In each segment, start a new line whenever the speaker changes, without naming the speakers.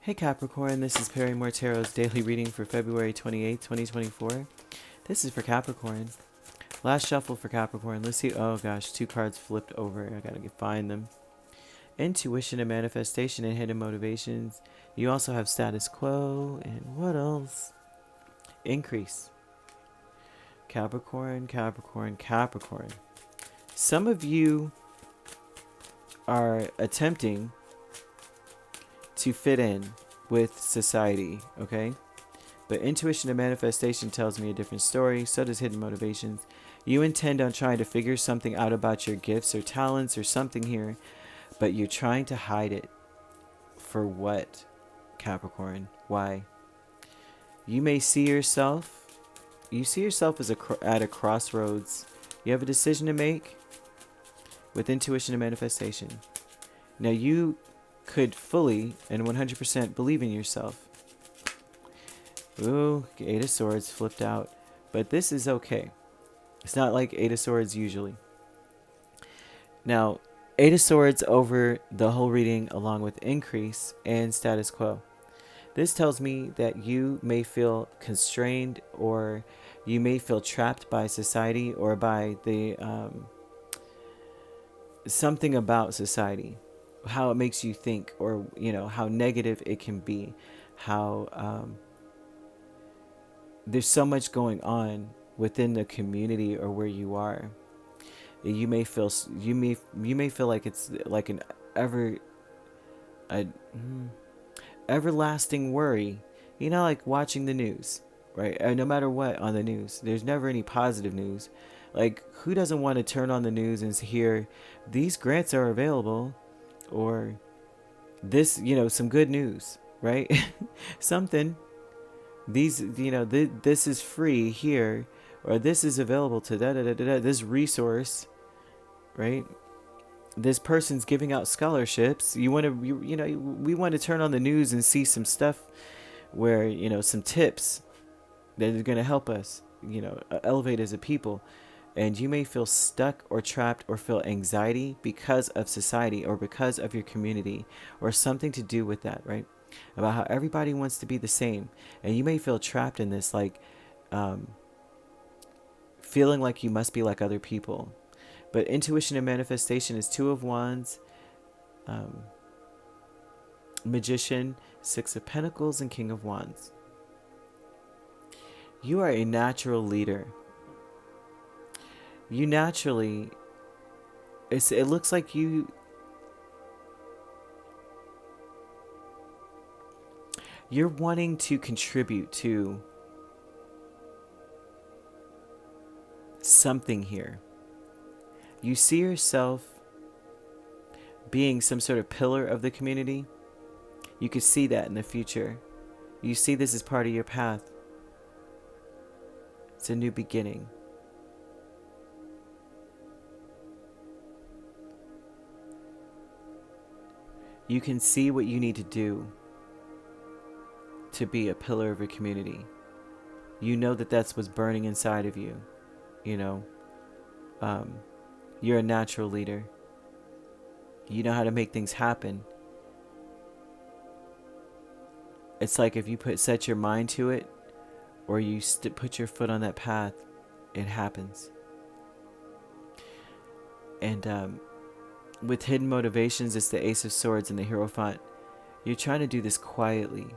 Hey Capricorn, this is Perrymore Tarot's daily reading for February 28th, 2024. This is for Capricorn. Last shuffle for Capricorn. Let's see. Oh gosh, 2 cards flipped over. I gotta find them. Intuition and manifestation and hidden motivations. You also have status quo. And what else? Increase. Capricorn, Capricorn, Capricorn. Some of you are attempting to fit in with society, okay? But intuition and manifestation tells me a different story. So does hidden motivations. You intend on trying to figure something out about your gifts or talents or something here, but you're trying to hide it. For what, Capricorn? Why? You may see yourself. You see yourself as at a crossroads. You have a decision to make with intuition and manifestation. Now you could fully and 100% believe in yourself. Ooh, 8 of Swords flipped out. But this is okay. It's not like 8 of Swords usually. Now, 8 of Swords over the whole reading along with increase and status quo. This tells me that you may feel constrained or you may feel trapped by society or by the something about society. How it makes you think, or how negative it can be, how there's so much going on within the community or where you are. You may feel like it's like an everlasting worry, like watching the news, right? No matter what on the news, there's never any positive news. Like, who doesn't want to turn on the news and hear these grants are available? Or this, some good news, right? Something. These, this is free here, or this is available to this resource, right? This person's giving out scholarships. We want to turn on the news and see some stuff where, some tips that are going to help us, elevate as a people. And you may feel stuck or trapped or feel anxiety because of society or because of your community or something to do with that, right? About how everybody wants to be the same. And you may feel trapped in this, like, feeling like you must be like other people. But intuition and manifestation is 2 of Wands, Magician, 6 of Pentacles, and King of Wands. You are a natural leader. You naturally, it looks like you're wanting to contribute to something here. You see yourself being some sort of pillar of the community. You could see that in the future. You see this as part of your path. It's a new beginning. You can see what you need to do to be a pillar of a community. You know that that's what's burning inside of you. You're a natural leader. You know how to make things happen. It's like if you set your mind to it, or you put your foot on that path, it happens. And with hidden motivations, it's the Ace of Swords and the Hierophant. You're trying to do this quietly.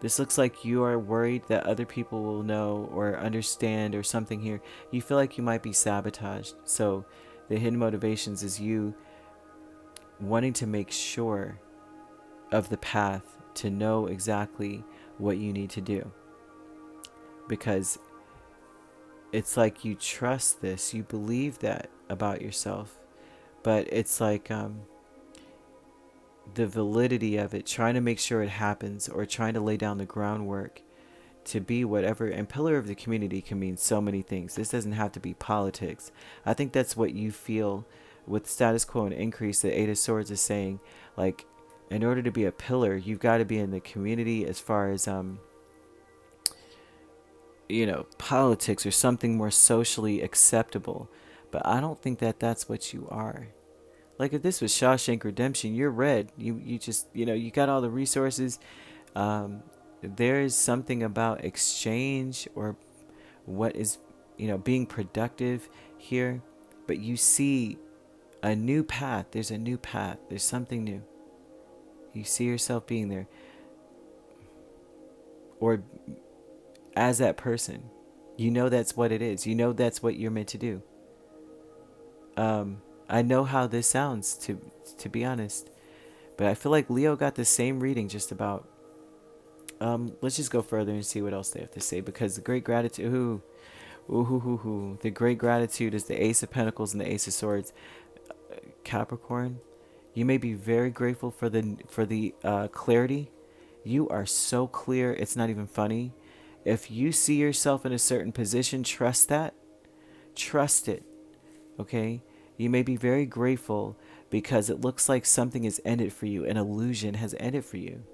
This looks like you are worried that other people will know or understand or something here. You feel like you might be sabotaged. So the hidden motivations is you wanting to make sure of the path, to know exactly what you need to do. Because it's like you trust this, you believe that about yourself. But it's like the validity of it, trying to make sure it happens, or trying to lay down the groundwork to be whatever. And pillar of the community can mean so many things. This doesn't have to be politics. I think that's what you feel with status quo and increase. The 8 of Swords is saying, like, in order to be a pillar, you've got to be in the community as far as politics or something more socially acceptable. But I don't think that that's what you are. Like if this was Shawshank Redemption, you're red. You just, you got all the resources. There is something about exchange or what is, being productive here. But you see a new path. There's a new path. There's something new. You see yourself being there. Or as that person. That's what it is. That's what you're meant to do. I know how this sounds, to be honest. But I feel like Leo got the same reading just about. Let's just go further and see what else they have to say. Because the great gratitude... The great gratitude is the Ace of Pentacles and the Ace of Swords. Capricorn, you may be very grateful for the clarity. You are so clear, it's not even funny. If you see yourself in a certain position, trust that. Trust it. Okay? You may be very grateful because it looks like something has ended for you. An illusion has ended for you.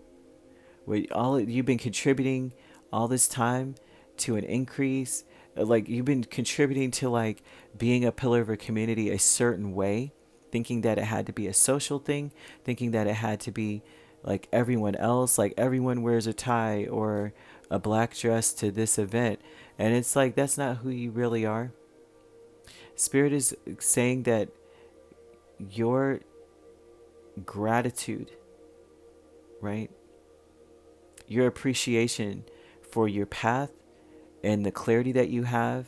You've been contributing all this time to an increase. Like you've been contributing to like being a pillar of a community a certain way, thinking that it had to be a social thing, thinking that it had to be like everyone else, like everyone wears a tie or a black dress to this event. And it's like, that's not who you really are. Spirit is saying that your gratitude, right? Your appreciation for your path and the clarity that you have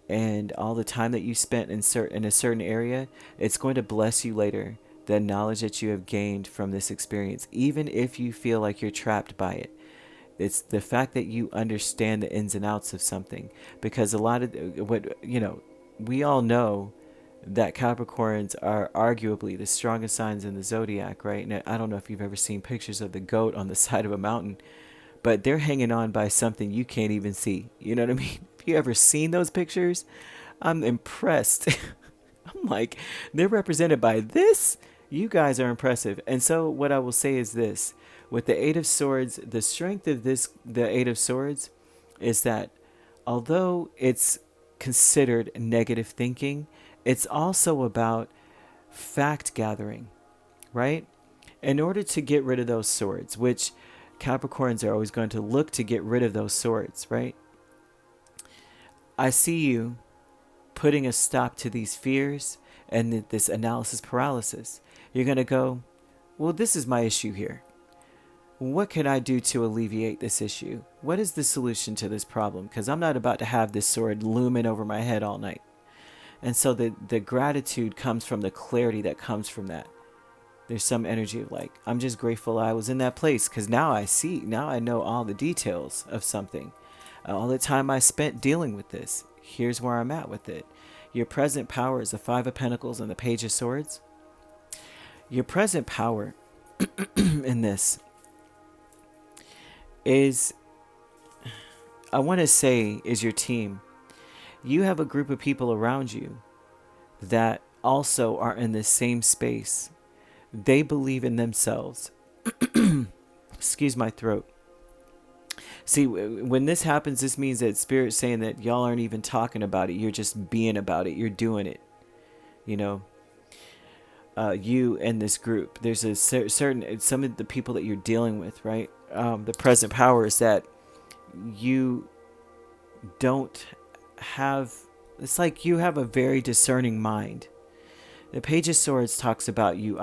and all the time that you spent in a certain area, it's going to bless you later. The knowledge that you have gained from this experience, even if you feel like you're trapped by it. It's the fact that you understand the ins and outs of something. Because a lot of we all know that Capricorns are arguably the strongest signs in the zodiac, right? Now, I don't know if you've ever seen pictures of the goat on the side of a mountain, but they're hanging on by something you can't even see. You know what I mean? Have you ever seen those pictures? I'm impressed. I'm like, they're represented by this? You guys are impressive. And so what I will say is this. With the Eight of Swords, the strength of the Eight of Swords, is that although it's considered negative thinking, it's also about fact gathering, right? In order to get rid of those swords, which Capricorns are always going to look to get rid of those swords, right? I see you putting a stop to these fears and this analysis paralysis. You're going to go, well, this is my issue here. What can I do to alleviate this issue? What is the solution to this problem? Because I'm not about to have this sword looming over my head all night. And so the gratitude comes from the clarity that comes from that. There's some energy of like, I'm just grateful I was in that place because now I know all the details of something. All the time I spent dealing with this. Here's where I'm at with it. Your present power is the Five of Pentacles and the Page of Swords. Your present power in this is, I want to say, is your team. You have a group of people around you that also are in the same space. They believe in themselves. Excuse my throat. See, when this happens, this means that Spirit's saying that y'all aren't even talking about it. You're just being about it. You're doing it. You and this group. There's a certain, some of the people that you're dealing with, right? The present power is that you don't have, it's like you have a very discerning mind. The Page of Swords talks about you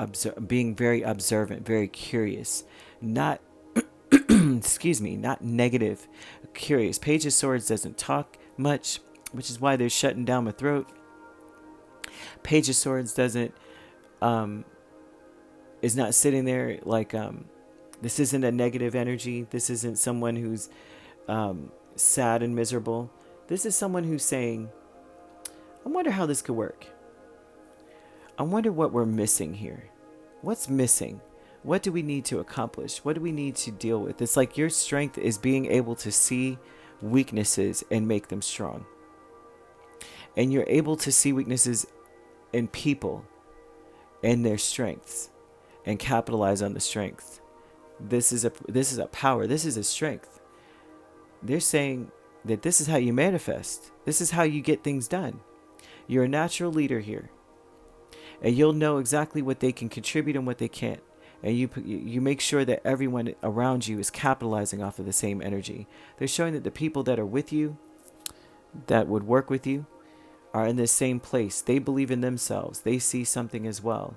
being very observant, very curious, not not negative, curious. Page of Swords doesn't talk much, which is why they're shutting down my throat. Page of Swords doesn't, is not sitting there like, this isn't a negative energy. This isn't someone who's sad and miserable. This is someone who's saying, I wonder how this could work. I wonder what we're missing here. What's missing? What do we need to accomplish? What do we need to deal with? It's like your strength is being able to see weaknesses and make them strong. And you're able to see weaknesses in people and their strengths and capitalize on the strength. This is a power. This is a strength. They're saying that this is how you manifest. This is how you get things done. You're a natural leader here. And you'll know exactly what they can contribute and what they can't. And you make sure that everyone around you is capitalizing off of the same energy. They're showing that the people that are with you, that would work with you, are in the same place. They believe in themselves. They see something as well.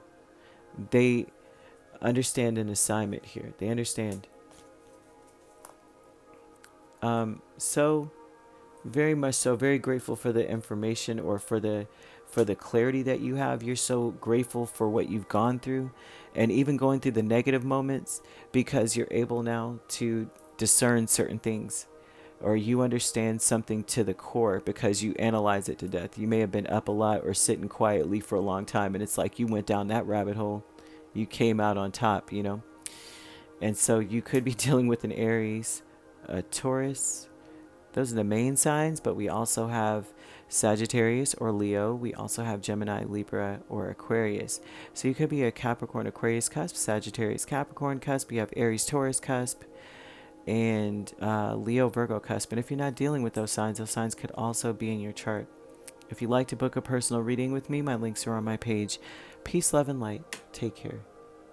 They understand an assignment here. They understand. So very much so, very grateful for the information, or for the clarity that you have. You're so grateful for what you've gone through, and even going through the negative moments, because you're able now to discern certain things, or you understand something to the core because you analyze it to death. You may have been up a lot or sitting quietly for a long time, and it's like you went down that rabbit hole. You came out on top, you know? And so you could be dealing with an Aries, a Taurus. Those are the main signs, but we also have Sagittarius or Leo. We also have Gemini, Libra, or Aquarius. So you could be a Capricorn, Aquarius cusp, Sagittarius, Capricorn cusp. You have Aries, Taurus cusp, and Leo, Virgo cusp. And if you're not dealing with those signs could also be in your chart. If you'd like to book a personal reading with me, my links are on my page. Peace, love, and light. Take care.